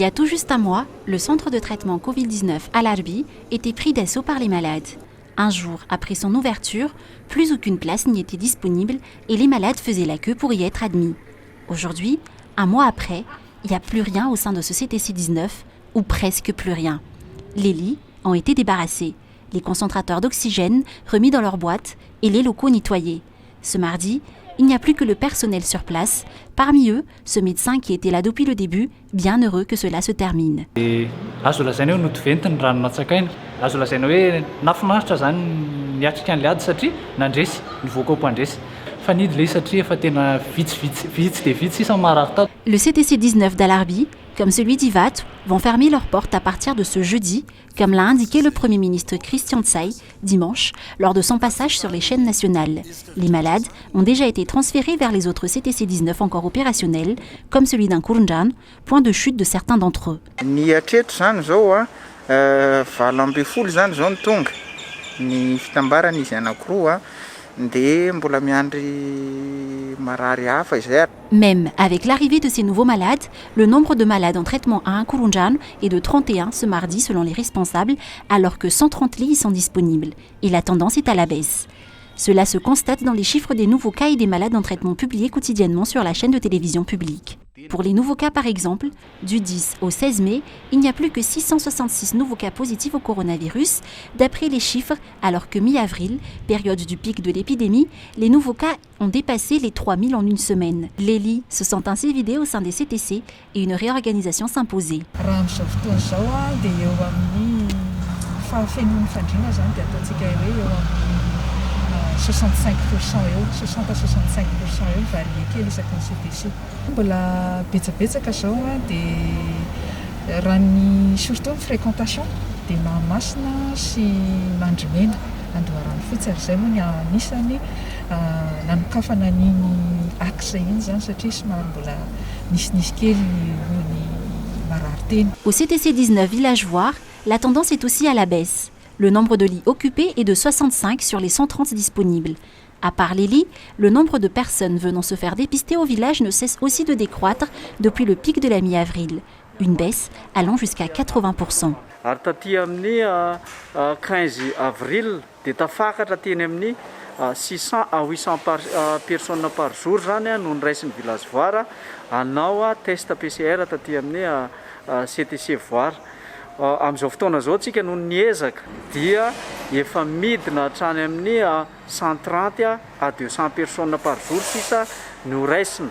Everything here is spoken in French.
y a tout juste un mois, le centre de traitement Covid-19 à l'Arbi était pris d'assaut par les malades. Un jour après son ouverture, plus aucune place n'y était disponible et les malades faisaient la queue pour y être admis. Aujourd'hui, un mois après, il n'y a plus rien au sein de ce CTC-19, ou presque plus rien. Les lits ont été débarrassés, les concentrateurs d'oxygène remis dans leur boîte et les locaux nettoyés. Ce mardi, il n'y a plus que le personnel sur place, parmi eux, ce médecin qui était là depuis le début, bien heureux que cela se termine. Azo lazaina hoe notiventy ny ranonan-tsakaina. Azo lazaina hoe nafinaritra zany niatrika an'ilay ady satria nandresy nivoaka mpoandresy. Fa nidy ilay satria efa tena vitsy dia vitsy sisa marary tato. Le CTC-19 d'Al-Arbi, comme celui d'Ivat, vont fermer leurs portes à partir de ce jeudi, comme l'a indiqué le Premier ministre Christian Tsai dimanche lors de son passage sur les chaînes nationales. Les malades ont déjà été transférés vers les autres CTC-19 encore opérationnels, comme celui d'un Kourndjan, point de chute de certains d'entre eux. Ny hatreto zany zao valo amby folo zany zao ny tonga ny fitambarana izy anankiroa dia mbola miandry marary hafa izay. Même avec l'arrivée de ces nouveaux malades, le nombre de malades en traitement à Nkourundjan est de 31 ce mardi selon les responsables, alors que 130 lits y sont disponibles. Et la tendance est à la baisse. Cela se constate dans les chiffres des nouveaux cas et des malades en traitement publiés quotidiennement sur la chaîne de télévision publique. Pour les nouveaux cas par exemple, du 10 au 16 mai, il n'y a plus que 666 nouveaux cas positifs au coronavirus, d'après les chiffres, alors que mi-avril, période du pic de l'épidémie, les nouveaux cas ont dépassé les 3000 en une semaine. Les lits se sont ainsi vidés au sein des CTC et une réorganisation s'imposait. « 65% 60 à 65% variété isaky ny CTC. Mbola betsabetsaka zao dia raha ny surtout ny fréquentation dia Mahamasina sy Mandrimena Andoharany fotsy ary zay moa ny anisany nanokafana n'iny axe iny zany satria somary mbola nisy kely noho ny marary teny. Au CTC 19 villageois, la tendance est aussi à la baisse. Le nombre de lits occupés est de 65 sur les 130 disponibles. À part les lits, le nombre de personnes venant se faire dépister au village ne cesse aussi de décroître depuis le pic de la mi-avril. Une baisse allant jusqu'à 80%. Ary taty amin'ny 15 avril dia tafakatra teny amin'ny 600 à 800 personnes par jour zany no niraisin'ny village voire hanao test PCR taty amin'ny CTC voire. Amin'izao fotoana zao tsika no niezaka dia efa midina hatrany amin'ny 130 à 200 personnes par jour sisa no raisina.